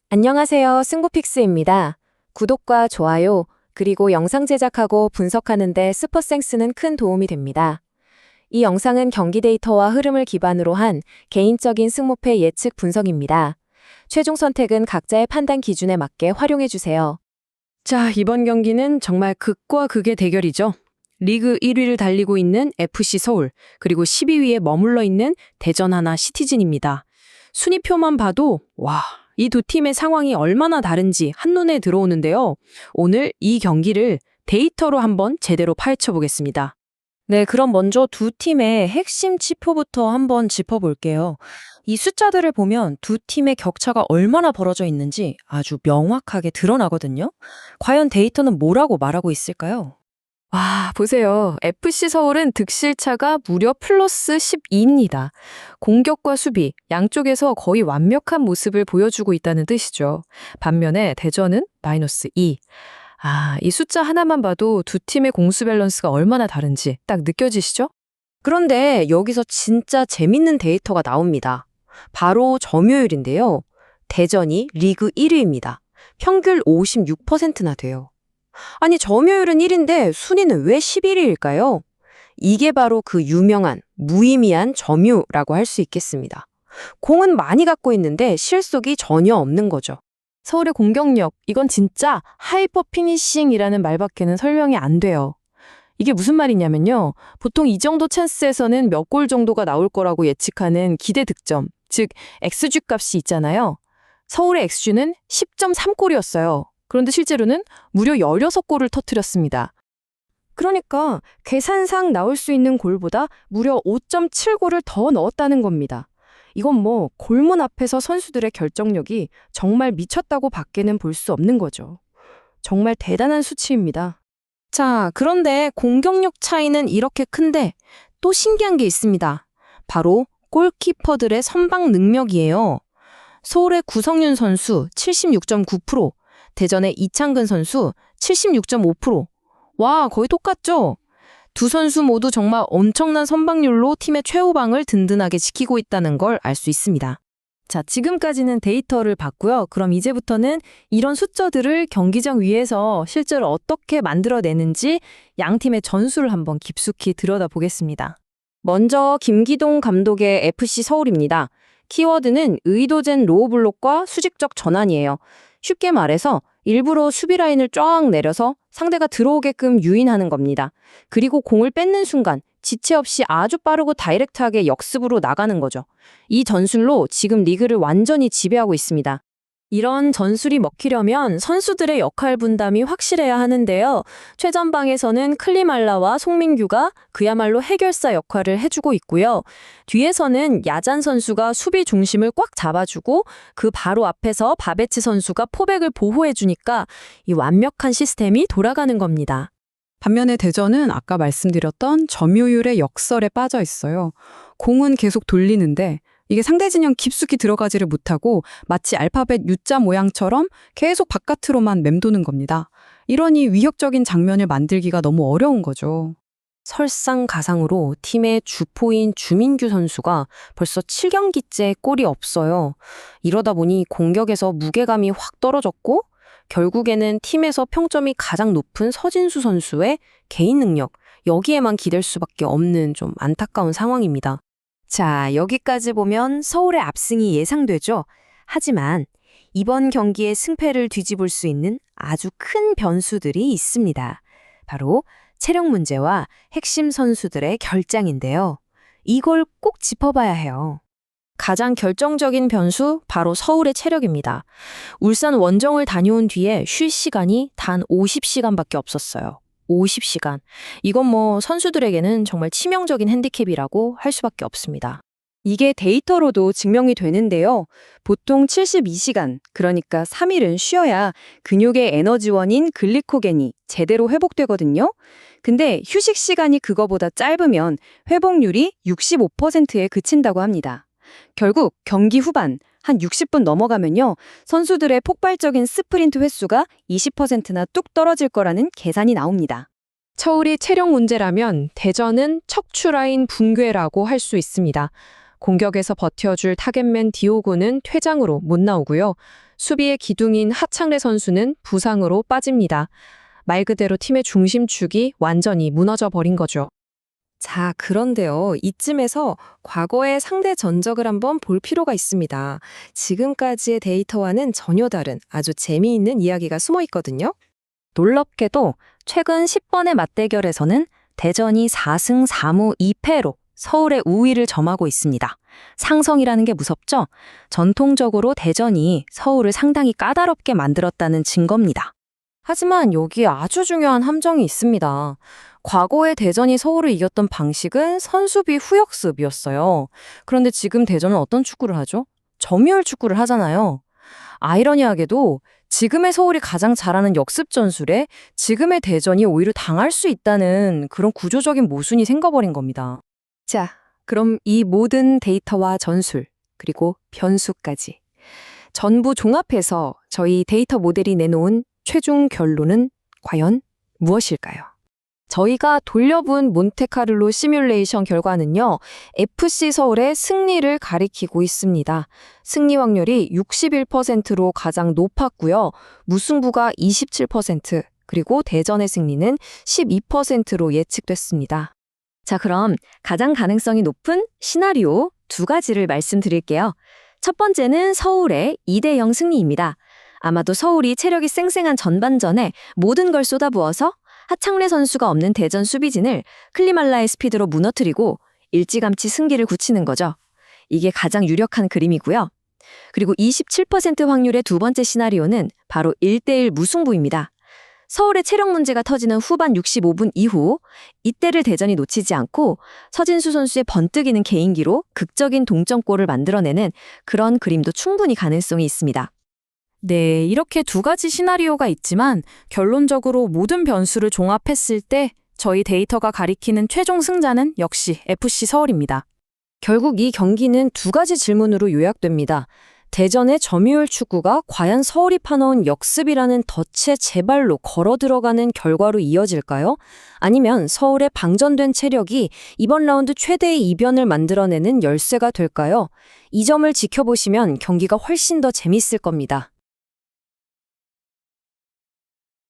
안녕하세요. 승부픽스입니다. 구독과 좋아요, 그리고 영상 제작하고 분석하는데 스포센스는 큰 도움이 됩니다. 이 영상은 경기 데이터와 흐름을 기반으로 한 개인적인 승모패 예측 분석입니다. 최종 선택은 각자의 판단 기준에 맞게 활용해주세요. 자, 이번 경기는 정말 극과 극의 대결이죠. 리그 1위를 달리고 있는 FC 서울, 그리고 12위에 머물러 있는 대전 하나 시티즌입니다. 순위표만 봐도 와, 이 두 팀의 상황이 얼마나 다른지 한눈에 들어오는데요. 오늘 이 경기를 데이터로 한번 제대로 파헤쳐 보겠습니다. 네, 그럼 먼저 두 팀의 핵심 지표부터 한번 짚어볼게요. 이 숫자들을 보면 두 팀의 격차가 얼마나 벌어져 있는지 아주 명확하게 드러나거든요. 과연 데이터는 뭐라고 말하고 있을까요? 와, 보세요. FC 서울은 득실차가 무려 플러스 12입니다. 공격과 수비, 양쪽에서 거의 완벽한 모습을 보여주고 있다는 뜻이죠. 반면에 대전은 마이너스 2. 이 숫자 하나만 봐도 두 팀의 공수 밸런스가 얼마나 다른지 딱 느껴지시죠? 그런데 여기서 진짜 재밌는 데이터가 나옵니다. 바로 점유율인데요. 대전이 리그 1위입니다. 평균 56%나 돼요. 아니, 점유율은 1인데 순위는 왜 11위일까요? 이게 바로 그 유명한 무의미한 점유라고 할 수 있겠습니다. 공은 많이 갖고 있는데 실속이 전혀 없는 거죠. 서울의 공격력, 이건 진짜 하이퍼 피니싱이라는 말밖에는 설명이 안 돼요. 이게 무슨 말이냐면요. 보통 이 정도 찬스에서는 몇 골 정도가 나올 거라고 예측하는 기대 득점, 즉 XG 값이 있잖아요. 서울의 XG는 10.3골이었어요. 그런데 실제로는 무려 16골을 터뜨렸습니다. 그러니까 계산상 나올 수 있는 골보다 무려 5.7골을 더 넣었다는 겁니다. 이건 뭐 골문 앞에서 선수들의 결정력이 정말 미쳤다고 밖에는 볼 수 없는 거죠. 정말 대단한 수치입니다. 자, 그런데 공격력 차이는 이렇게 큰데 또 신기한 게 있습니다. 바로 골키퍼들의 선방 능력이에요. 서울의 구성윤 선수 76.9%, 대전의 이창근 선수 76.5%. 와, 거의 똑같죠? 두 선수 모두 정말 엄청난 선방률로 팀의 최후방을 든든하게 지키고 있다는 걸 알 수 있습니다. 자, 지금까지는 데이터를 봤고요. 그럼 이제부터는 이런 숫자들을 경기장 위에서 실제로 어떻게 만들어내는지 양 팀의 전술을 한번 깊숙이 들여다보겠습니다. 먼저 김기동 감독의 FC 서울입니다. 키워드는 의도된 로우블록과 수직적 전환이에요. 쉽게 말해서 일부러 수비 라인을 쫙 내려서 상대가 들어오게끔 유인하는 겁니다. 그리고 공을 뺏는 순간 지체 없이 아주 빠르고 다이렉트하게 역습으로 나가는 거죠. 이 전술로 지금 리그를 완전히 지배하고 있습니다. 이런 전술이 먹히려면 선수들의 역할 분담이 확실해야 하는데요. 최전방에서는 클리말라와 송민규가 그야말로 해결사 역할을 해주고 있고요. 뒤에서는 야잔 선수가 수비 중심을 꽉 잡아주고 그 바로 앞에서 바베츠 선수가 포백을 보호해주니까 이 완벽한 시스템이 돌아가는 겁니다. 반면에 대전은 아까 말씀드렸던 점유율의 역설에 빠져 있어요. 공은 계속 돌리는데 이게 상대 진영 깊숙이 들어가지를 못하고 마치 알파벳 U자 모양처럼 계속 바깥으로만 맴도는 겁니다. 이러니 위협적인 장면을 만들기가 너무 어려운 거죠. 설상가상으로 팀의 주포인 주민규 선수가 벌써 7경기째 골이 없어요. 이러다 보니 공격에서 무게감이 확 떨어졌고 결국에는 팀에서 평점이 가장 높은 서진수 선수의 개인 능력, 여기에만 기댈 수밖에 없는 좀 안타까운 상황입니다. 자, 여기까지 보면 서울의 압승이 예상되죠. 하지만 이번 경기의 승패를 뒤집을 수 있는 아주 큰 변수들이 있습니다. 바로 체력 문제와 핵심 선수들의 결장인데요. 이걸 꼭 짚어봐야 해요. 가장 결정적인 변수 바로 서울의 체력입니다. 울산 원정을 다녀온 뒤에 쉴 시간이 단 50시간밖에 없었어요. 50시간. 이건 뭐 선수들에게는 정말 치명적인 핸디캡이라고 할 수밖에 없습니다. 이게 데이터로도 증명이 되는데요. 보통 72시간, 그러니까 3일은 쉬어야 근육의 에너지원인 글리코겐이 제대로 회복되거든요. 근데 휴식 시간이 그거보다 짧으면 회복률이 65%에 그친다고 합니다. 결국 경기 후반 한 60분 넘어가면요. 선수들의 폭발적인 스프린트 횟수가 20%나 뚝 떨어질 거라는 계산이 나옵니다. 서울이 체력 문제라면 대전은 척추라인 붕괴라고 할 수 있습니다. 공격에서 버텨줄 타겟맨 디오고는 퇴장으로 못 나오고요. 수비의 기둥인 하창래 선수는 부상으로 빠집니다. 말 그대로 팀의 중심축이 완전히 무너져 버린 거죠. 자, 그런데요. 이쯤에서 과거의 상대 전적을 한번 볼 필요가 있습니다. 지금까지의 데이터와는 전혀 다른 아주 재미있는 이야기가 숨어 있거든요. 놀랍게도 최근 10번의 맞대결에서는 대전이 4승 4무 2패로 서울의 우위를 점하고 있습니다. 상성이라는 게 무섭죠? 전통적으로 대전이 서울을 상당히 까다롭게 만들었다는 증거입니다. 하지만 여기에 아주 중요한 함정이 있습니다. 과거에 대전이 서울을 이겼던 방식은 선수비 후역습이었어요. 그런데 지금 대전은 어떤 축구를 하죠? 점유율 축구를 하잖아요. 아이러니하게도 지금의 서울이 가장 잘하는 역습 전술에 지금의 대전이 오히려 당할 수 있다는 그런 구조적인 모순이 생겨버린 겁니다. 자, 그럼 이 모든 데이터와 전술, 그리고 변수까지 전부 종합해서 저희 데이터 모델이 내놓은 최종 결론은 과연 무엇일까요? 저희가 돌려본 몬테카를로 시뮬레이션 결과는요, FC 서울의 승리를 가리키고 있습니다. 승리 확률이 61%로 가장 높았고요. 무승부가 27%, 그리고 대전의 승리는 12%로 예측됐습니다. 자, 그럼 가장 가능성이 높은 시나리오 2가지를 말씀드릴게요. 첫 번째는 서울의 2대0 승리입니다. 아마도 서울이 체력이 쌩쌩한 전반전에 모든 걸 쏟아부어서 하창래 선수가 없는 대전 수비진을 클리말라의 스피드로 무너뜨리고 일찌감치 승기를 굳히는 거죠. 이게 가장 유력한 그림이고요. 그리고 27% 확률의 두 번째 시나리오는 바로 1대1 무승부입니다. 서울의 체력 문제가 터지는 후반 65분 이후 이때를 대전이 놓치지 않고 서진수 선수의 번뜩이는 개인기로 극적인 동점골을 만들어내는 그런 그림도 충분히 가능성이 있습니다. 네, 이렇게 2가지 시나리오가 있지만 결론적으로 모든 변수를 종합했을 때 저희 데이터가 가리키는 최종 승자는 역시 FC 서울입니다. 결국 이 경기는 2가지 질문으로 요약됩니다. 대전의 점유율 축구가 과연 서울이 파놓은 역습이라는 덫에 제발로 걸어 들어가는 결과로 이어질까요? 아니면 서울의 방전된 체력이 이번 라운드 최대의 이변을 만들어내는 열쇠가 될까요? 이 점을 지켜보시면 경기가 훨씬 더 재밌을 겁니다.